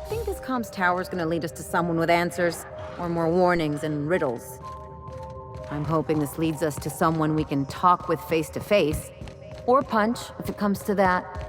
think this comms tower's gonna lead us to someone with answers, or more warnings and riddles. I'm hoping this leads us to someone we can talk with face to face, or punch, if it comes to that.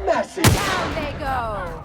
Massive. Down they go!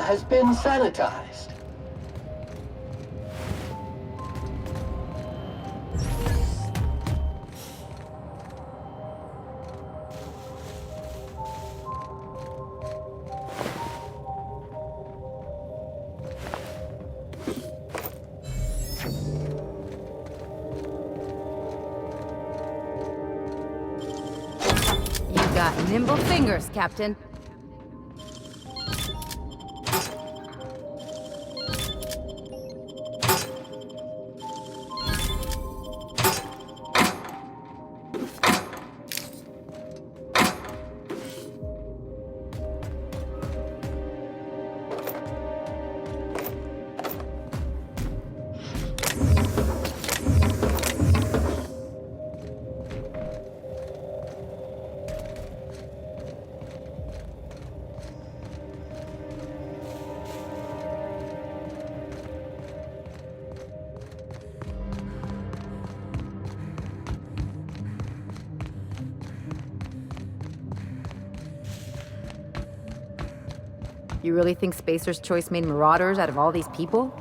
Has been sanitized. You got nimble fingers, Captain. You really think Spacer's Choice made marauders out of all these people?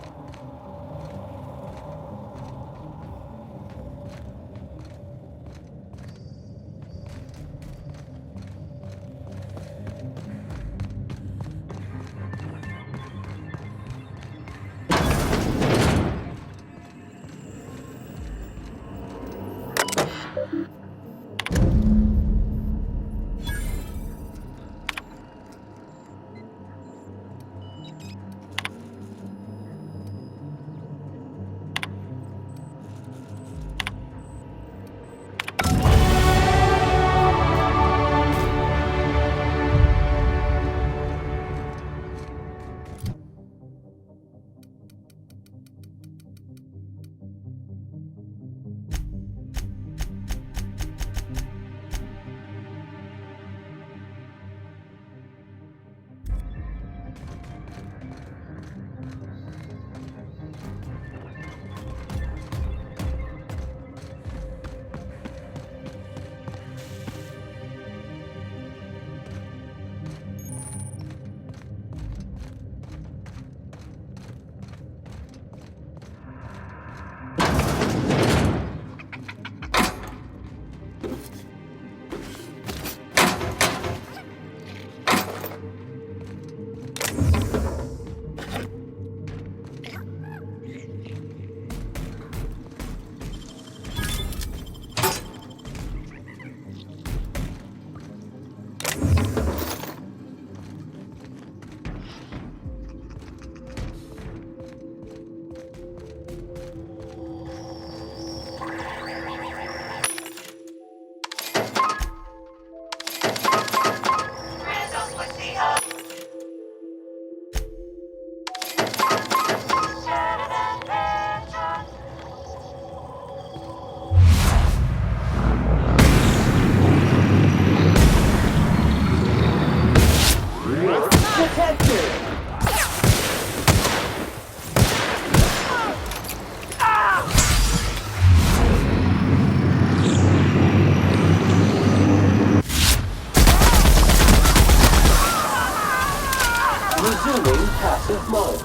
Quiet mode.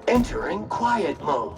Entering quiet mode.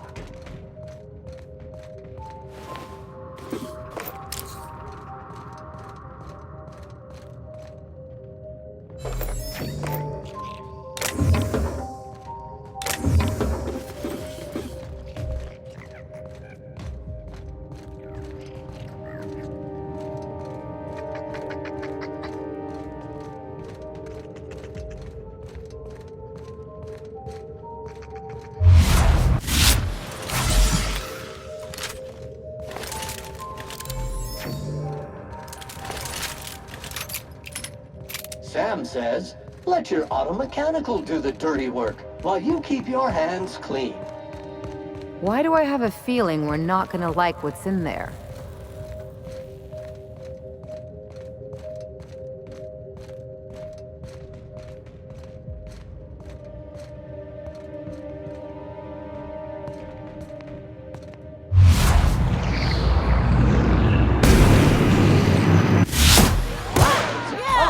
Sam says, let your automechanical do the dirty work while you keep your hands clean. Why do I have a feeling we're not gonna like what's in there?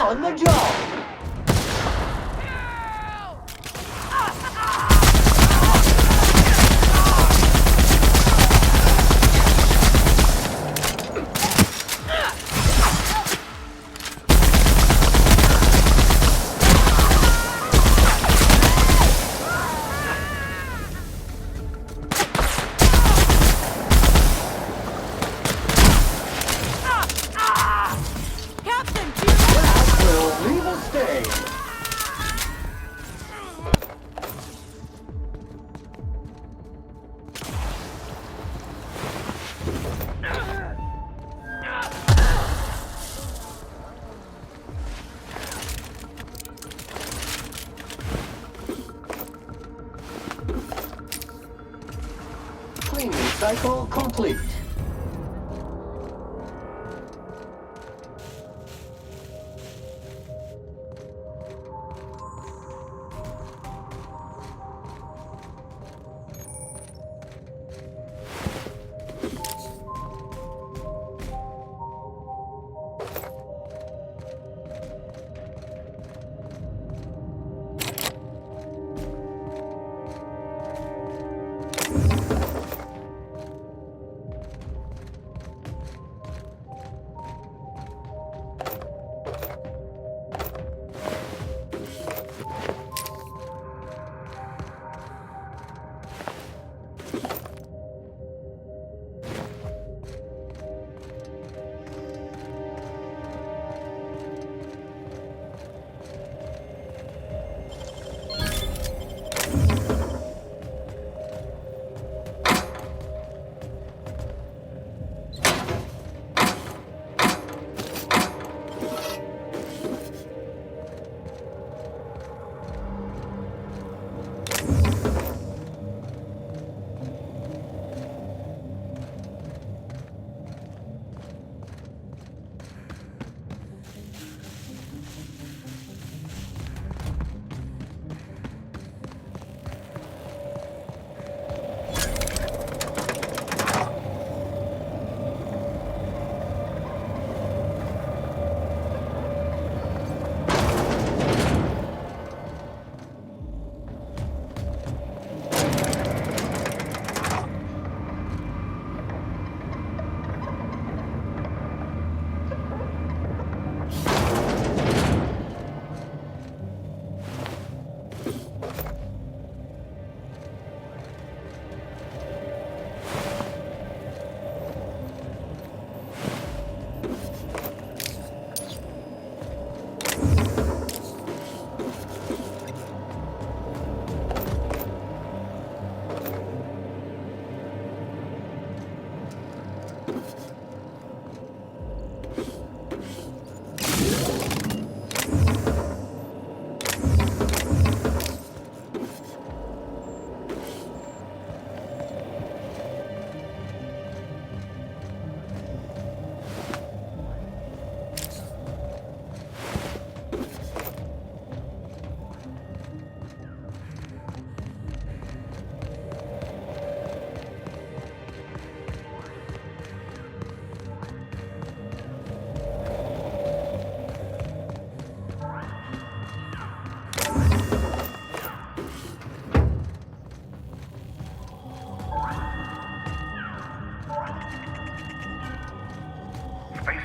On the job! Leave a stain. Cleaning cycle complete.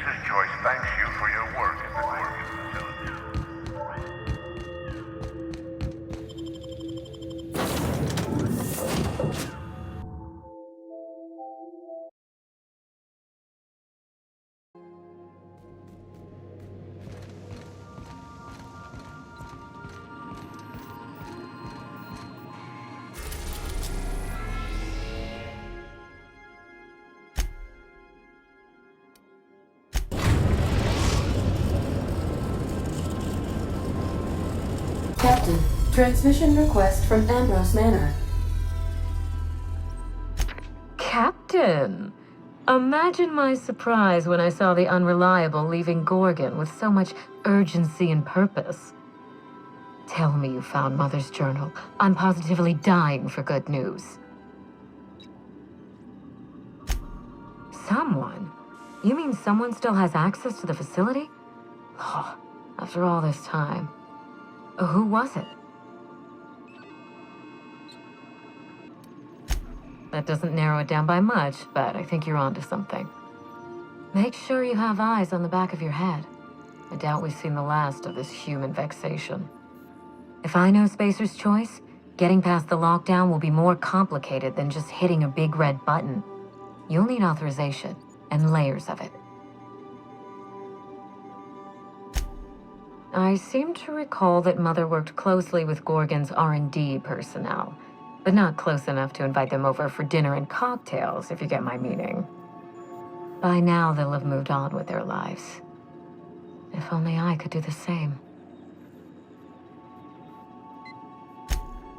Spacer's Choice thanks you for your work at the Gorgon facility. Captain, transmission request from Ambrose Manor. Captain! Imagine my surprise when I saw the Unreliable leaving Gorgon with so much urgency and purpose. Tell me you found Mother's journal. I'm positively dying for good news. Someone? You mean someone still has access to the facility? Oh, after all this time. Who was it? That doesn't narrow it down by much, but I think you're onto something. Make sure you have eyes on the back of your head. I doubt we've seen the last of this human vexation. If I know Spacer's Choice, getting past the lockdown will be more complicated than just hitting a big red button. You'll need authorization, and layers of it. I seem to recall that Mother worked closely with Gorgon's R&D personnel, but not close enough to invite them over for dinner and cocktails, if you get my meaning. By now, they'll have moved on with their lives. If only I could do the same.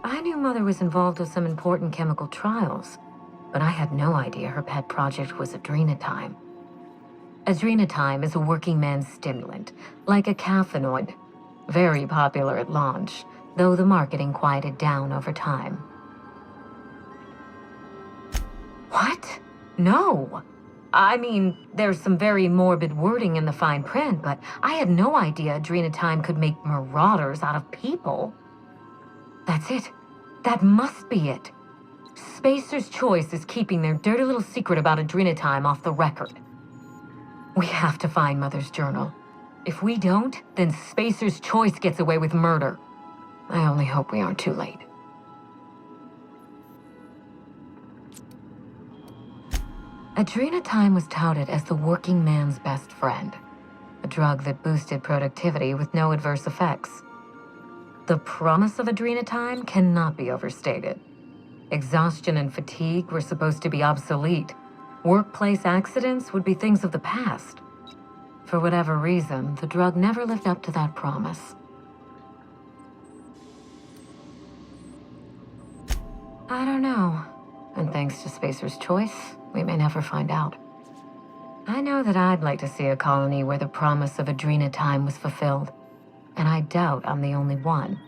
I knew Mother was involved with some important chemical trials, but I had no idea her pet project was adrenatime. Adrenatime is a working man's stimulant, like a caffeinoid. Very popular at launch, though the marketing quieted down over time. What? No! I mean, there's some very morbid wording in the fine print, but I had no idea adrenatime could make marauders out of people. That's it. That must be it. Spacer's Choice is keeping their dirty little secret about adrenatime off the record. We have to find Mother's journal. If we don't, then Spacer's Choice gets away with murder. I only hope we aren't too late. Adrenatime was touted as the working man's best friend, a drug that boosted productivity with no adverse effects. The promise of adrenatime cannot be overstated. Exhaustion and fatigue were supposed to be obsolete. Workplace accidents would be things of the past. For whatever reason, the drug never lived up to that promise. I don't know. And thanks to Spacer's Choice, we may never find out. I know that I'd like to see a colony where the promise of adrenatime was fulfilled, and I doubt I'm the only one.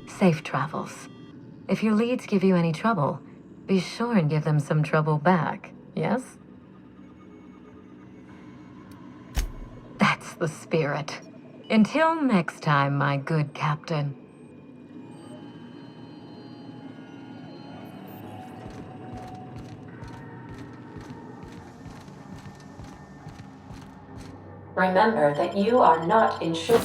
Safe travels. If your leads give you any trouble, be sure and give them some trouble back, yes? That's the spirit. Until next time, my good captain. Remember that you are not insured.